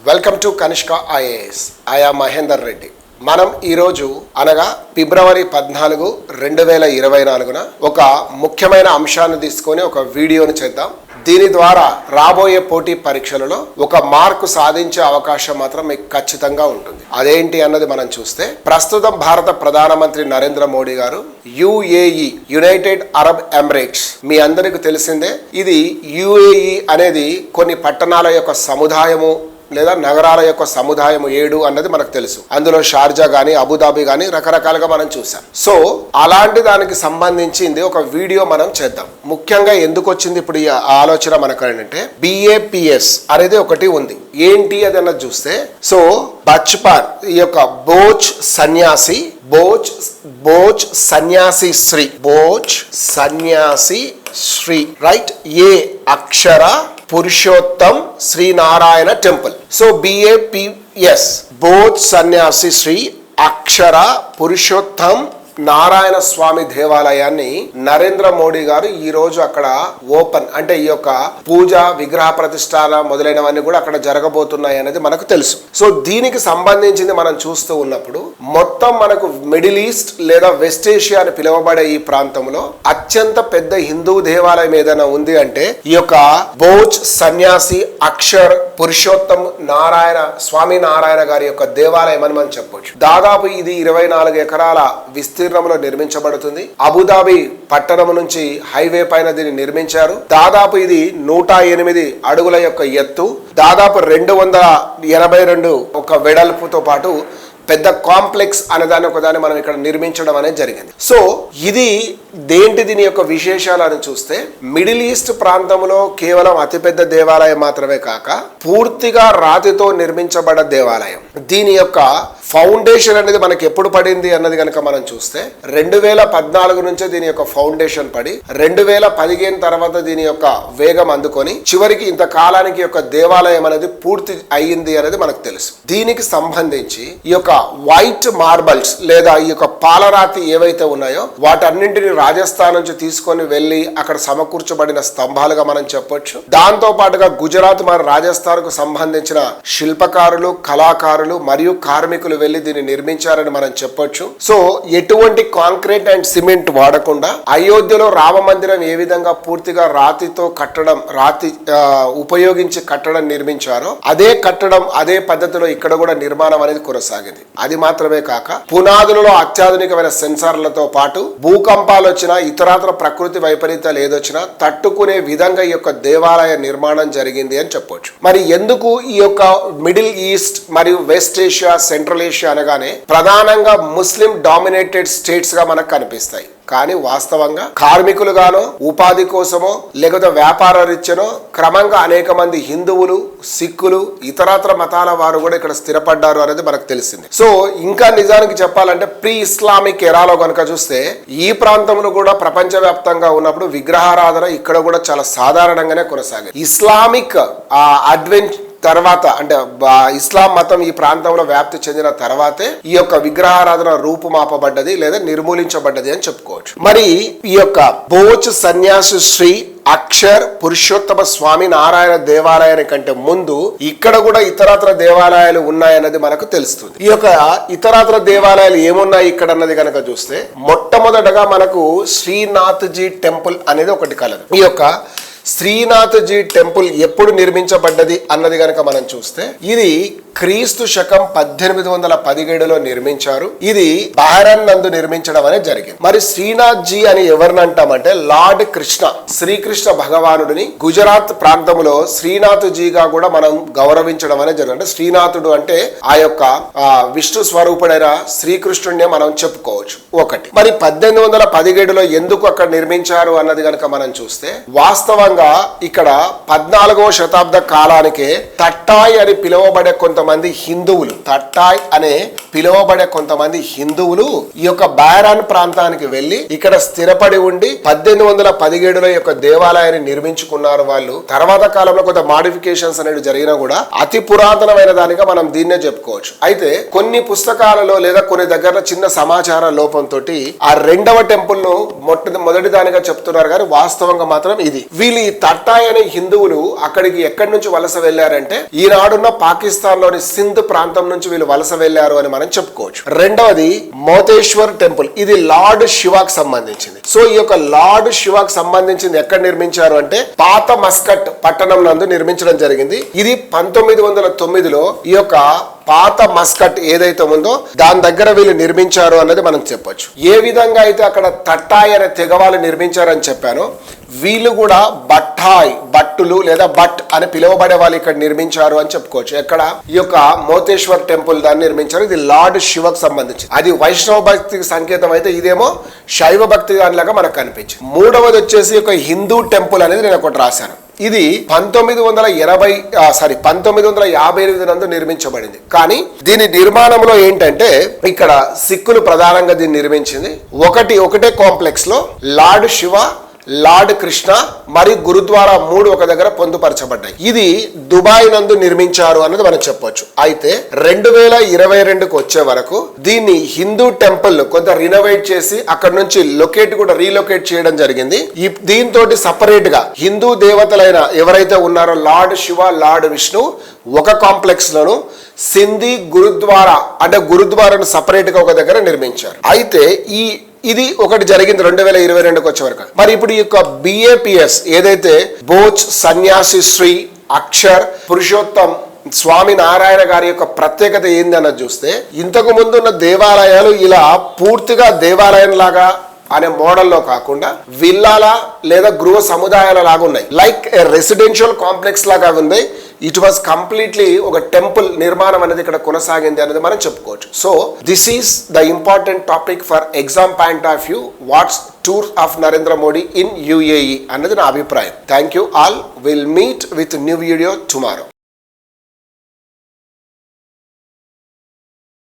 Welcome to Kanishka IAS. I am Mahender Reddy. మనం ఈరోజు అనగా ఫిబ్రవరి 14, 2024 ఒక ముఖ్యమైన అంశాన్ని తీసుకొని ఒక వీడియోని చేద్దాం. దీని ద్వారా రాబోయే పోటీ పరీక్షలలో ఒక మార్కు సాధించే అవకాశం మాత్రం మీకు ఖచ్చితంగా ఉంటుంది. అదేంటి అన్నది మనం చూస్తే, ప్రస్తుతం భారత ప్రధానమంత్రి నరేంద్ర మోడీ గారు యుఏఈ, యునైటెడ్ అరబ్ ఎమిరేట్స్, మీ అందరికి తెలిసిందే. ఇది యుఏఈ అనేది కొన్ని పట్టణాల యొక్క సముదాయము లేదా నగరాల యొక్క సముదాయం 7 అన్నది మనకు తెలుసు. అందులో షార్జా గానీ, అబుదాబి గానీ రకరకాలుగా మనం చూసాం. సో అలాంటి దానికి సంబంధించింది ఒక వీడియో మనం చేద్దాం. ముఖ్యంగా ఎందుకు వచ్చింది ఇప్పుడు ఈ ఆలోచన మనకు అంటే, BAPS అనేది ఒకటి ఉంది. ఏంటి అది అన్నది చూస్తే, సో బచ్పాన్ ఈ యొక్క బోచ్ సన్యాసి శ్రీ రైట్ ఏ Akshar Purushottam Shrinarayana temple. So BAPS బోధ్ సన్యాసి శ్రీ అక్షర పురుషోత్తం నారాయణ స్వామి దేవాలయాన్ని నరేంద్ర మోడీ గారు ఈ రోజు అక్కడ ఓపెన్, అంటే ఈ యొక్క పూజ, విగ్రహ ప్రతిష్టాన మొదలైనవన్నీ కూడా అక్కడ జరగబోతున్నాయి అనేది మనకు తెలుసు. సో దీనికి సంబంధించింది మనం చూస్తూ ఉన్నప్పుడు, మొత్తం మనకు మిడిల్ ఈస్ట్ లేదా వెస్ట్ ఏషియా అని పిలువబడే ఈ ప్రాంతంలో అత్యంత పెద్ద హిందూ దేవాలయం ఏదైనా ఉంది అంటే ఈ యొక్క బోచ్ సన్యాసి అక్షర్ పురుషోత్తం స్వామి నారాయణ గారి యొక్క దేవాలయం అని మనం చెప్పొచ్చు. దాదాపు ఇది 24 ఎకరాల విస్తీర్ణంలో నిర్మించబడుతుంది. అబుదాబి పట్టణం నుంచి హైవే పైన దీన్ని నిర్మించారు. దాదాపు ఇది 108 అడుగుల యొక్క ఎత్తు, దాదాపు 282 ఒక వెడల్పుతో పాటు పెద్ద కాంప్లెక్స్ అనేదాన్ని ఒకదాన్ని మనం ఇక్కడ నిర్మించడం అనేది జరిగింది. సో ఇది దీని యొక్క విశేషాలు అని చూస్తే, మిడిల్ ఈస్ట్ ప్రాంతంలో కేవలం అతిపెద్ద దేవాలయం మాత్రమే కాక పూర్తిగా రాతితో నిర్మించబడ్డ దేవాలయం. దీని యొక్క ఫౌండేషన్ అనేది మనకి ఎప్పుడు పడింది అన్నది కనుక మనం చూస్తే, 2014 నుంచే దీని యొక్క ఫౌండేషన్ పడి 2015 తర్వాత దీని యొక్క వేగం అందుకొని చివరికి ఇంతకాలానికి యొక్క దేవాలయం అనేది పూర్తి అయ్యింది అనేది మనకు తెలుసు. దీనికి సంబంధించి ఈ యొక్క వైట్ మార్బల్స్ లేదా ఈ యొక్క పాలరాతి ఏవైతే ఉన్నాయో వాటన్నింటిని రాజస్థాన్ నుంచి తీసుకొని వెళ్లి అక్కడ సమకూర్చబడిన స్తంభాలుగా మనం చెప్పొచ్చు. దాంతో పాటుగా గుజరాత్ మరియు రాజస్థాన్ కు సంబంధించిన శిల్పకారులు, కళాకారులు మరియు కార్మికులు వెళ్లి దీన్ని నిర్మించారని మనం చెప్పొచ్చు. సో ఎటువంటి కాంక్రీట్ అండ్ సిమెంట్ వాడకుండా అయోధ్యలో రామ మందిరం ఏ విధంగా పూర్తిగా రాతితో కట్టడం, ఉపయోగించి కట్టడం నిర్మించారో అదే కట్టడం, అదే పద్ధతిలో ఇక్కడ కూడా నిర్మాణం అనేది కొనసాగింది. అది మాత్రమే కాక పునాదులలో అత్యాధునికమైన సెన్సార్లతో పాటు భూకంపాలు వచ్చినా, ఇతరాతర ప్రకృతి వైపరీత్యాలు ఏదొచ్చినా తట్టుకునే విధంగా ఈ యొక్క దేవాలయ నిర్మాణం జరిగింది అని చెప్పొచ్చు. మరి ఎందుకు ఈ యొక్క మిడిల్ ఈస్ట్ మరియు వెస్ట్ ఏషియా, సెంట్రల్ ఏషియా అనగానే ప్రధానంగా ముస్లిం డామినేటెడ్ స్టేట్స్ గా మనకు కనిపిస్తాయి. కానీ వాస్తవంగా కార్మికులు గానో, ఉపాధి కోసమో, లేకపోతే వ్యాపార రీత్యనో క్రమంగా అనేక మంది హిందువులు, సిక్కులు, ఇతరత్ర మతాల వారు కూడా ఇక్కడ స్థిరపడ్డారు అనేది మనకు తెలిసింది. సో ఇంకా నిజానికి చెప్పాలంటే ప్రీ ఇస్లామిక్ ఎరాలో కనుక చూస్తే ఈ ప్రాంతంలో కూడా ప్రపంచవ్యాప్తంగా ఉన్నప్పుడు విగ్రహారాధన ఇక్కడ కూడా చాలా సాధారణంగానే కొనసాగింది. ఇస్లామిక్ అడ్వెంచర్ తర్వాత, అంటే ఇస్లాం మతం ఈ ప్రాంతంలో వ్యాప్తి చెందిన తర్వాతే ఈ యొక్క విగ్రహారాధన రూపుమాపబడ్డది లేదా నిర్మూలించబడ్డది అని చెప్పుకోవచ్చు. మరి ఈ యొక్క బోచ్ సన్యాసి శ్రీ అక్షర్ పురుషోత్తమ స్వామి నారాయణ దేవాలయాని కంటే ముందు ఇక్కడ కూడా ఇతరత్ర దేవాలయాలు ఉన్నాయన్నది మనకు తెలుస్తుంది. ఈ యొక్క ఇతరత్ర దేవాలయాలు ఏమున్నాయి ఇక్కడ అన్నది కనుక చూస్తే, మొట్టమొదటగా మనకు శ్రీనాథ్జీ టెంపుల్ అనేది ఒకటి కలదు. ఈ యొక్క శ్రీనాథ్జీ టెంపుల్ ఎప్పుడు నిర్మించబడ్డది అన్నది కనుక మనం చూస్తే, ఇది క్రీస్తు శకం 1817లో నిర్మించారు. ఇది బహ్రెయిన్ నందు నిర్మించడం అనేది జరిగింది. మరి శ్రీనాథ్ జీ అని ఎవరిని అంటామంటే, లార్డ్ కృష్ణ, శ్రీకృష్ణ భగవానుడిని గుజరాత్ ప్రాంతంలో శ్రీనాథ్ జీగా కూడా మనం గౌరవించడం అనేది జరిగింది. అంటే శ్రీనాథుడు అంటే ఆ యొక్క విష్ణు స్వరూపుడైన శ్రీకృష్ణుడినే మనం చెప్పుకోవచ్చు. ఒకటి. మరి 1817లో ఎందుకు అక్కడ నిర్మించారు అన్నది కనుక మనం చూస్తే, వాస్తవంగా ఇక్కడ 14వ శతాబ్ద కాలానికే తట్టాయ్ అని పిలువబడే కొంతమంది హిందువులు ఈ యొక్క బహ్రెయిన్ ప్రాంతానికి వెళ్లి ఇక్కడ స్థిరపడి ఉండి 1817లో ఈ యొక్క దేవాలయాన్ని నిర్మించుకున్నారు వాళ్ళు. తర్వాత కాలంలో కొంత మాడిఫికేషన్స్ అనేవి జరిగినా కూడా అతి పురాతనమైన దానిగా మనం దీన్నే చెప్పుకోవచ్చు. అయితే కొన్ని పుస్తకాలలో లేదా కొన్ని దగ్గర చిన్న సమాచార లోపంతో ఆ రెండవ టెంపుల్ ను మొదటి దానిగా చెప్తున్నారు, కానీ వాస్తవంగా మాత్రం ఇది. వీళ్ళు ఇది తట్టాయ్ అనే హిందువులు అక్కడికి ఎక్కడి నుంచి వలస వెళ్లారంటే ఈనాడున్న పాకిస్తాన్ లోని సింధ్ ప్రాంతం నుంచి వీళ్ళు వలస వెళ్లారు అని మనం చెప్పుకోవచ్చు. రెండవది మోతేశ్వర్ టెంపుల్, ఇది లార్డ్ శివాకి సంబంధించింది. సో ఈ యొక్క లార్డ్ శివాకి సంబంధించింది ఎక్కడ నిర్మించారు అంటే పాత మస్కట్ పట్టణం నందు నిర్మించడం జరిగింది. ఇది 1909లో ఈ యొక్క పాత మస్కట్ ఏదైతే ఉందో దాని దగ్గర వీళ్ళు నిర్మించారు అన్నది మనం చెప్పొచ్చు. ఏ విధంగా అయితే అక్కడ తట్టాయ్ అనే తెగవాళ్ళు నిర్మించారని చెప్పానో వీళ్ళు కూడా బట్టాయ్, బట్టులు లేదా బట్ అని పిలువబడే వాళ్ళు ఇక్కడ నిర్మించారు అని చెప్పుకోవచ్చు. ఎక్కడ ఈ యొక్క మోతేశ్వర్ టెంపుల్ దాన్ని నిర్మించారు. ఇది లార్డ్ శివకు సంబంధించి, అది వైష్ణవ భక్తికి సంకేతం అయితే ఇదేమో శైవ భక్తి దానిలాగా మనకు కనిపించింది. మూడవది వచ్చేసి ఒక హిందూ టెంపుల్ అనేది నేను ఒకటి రాశాను. ఇది 1958 నందు నిర్మించబడింది. కానీ దీని నిర్మాణంలో ఏంటంటే ఇక్కడ సిక్కులు ప్రధానంగా దీన్ని నిర్మించింది. ఒకటే కాంప్లెక్స్ లో లార్డ్ శివ, లార్డ్ కృష్ణ మరియు గురుద్వారా 3 ఒక దగ్గర పొందుపరచబడ్డాయి. ఇది దుబాయ్ నందు నిర్మించారు అన్నది మనం చెప్పొచ్చు. అయితే 2022కు వచ్చే వరకు దీన్ని హిందూ టెంపుల్ కొంత రినోవేట్ చేసి అక్కడ నుంచి రీలొకేట్ చేయడం జరిగింది. దీంతో సపరేట్ గా హిందూ దేవతలైన ఎవరైతే ఉన్నారో లార్డ్ శివ, లార్డ్ విష్ణు ఒక కాంప్లెక్స్ లోను, సింధీ గురుద్వారా అంటే గురుద్వారాను సపరేట్ గా ఒక దగ్గర నిర్మించారు. అయితే ఇది ఒకటి జరిగింది 2022కు వచ్చే వరకు. మరి ఇప్పుడు ఈ యొక్క BAPS ఏదైతే బోచ్ సన్యాసి శ్రీ అక్షర్ పురుషోత్తం స్వామి నారాయణ గారి యొక్క ప్రత్యేకత ఏంది అన్నది చూస్తే, ఇంతకు ముందు ఉన్న దేవాలయాలు ఇలా పూర్తిగా దేవాలయం లాగా అనే మోడల్లో కాకుండా విల్లాలా లేదా గృహ సముదాయాల లాగా ఉన్నాయి. లైక్ ఏ రెసిడెన్షియల్ కాంప్లెక్స్ లాగా ఉన్నాయి. ఇట్ వాజ్ కంప్లీట్లీ ఒక టెంపుల్ నిర్మాణం అనేది ఇక్కడ కొనసాగింది అనేది మనం చెప్పుకోవచ్చు. So this is the important topic for exam point of view. What's tour of Narendra Modi in UAE అన్నది నా అభిప్రాయం. Thank you all. Will meet with new video tomorrow.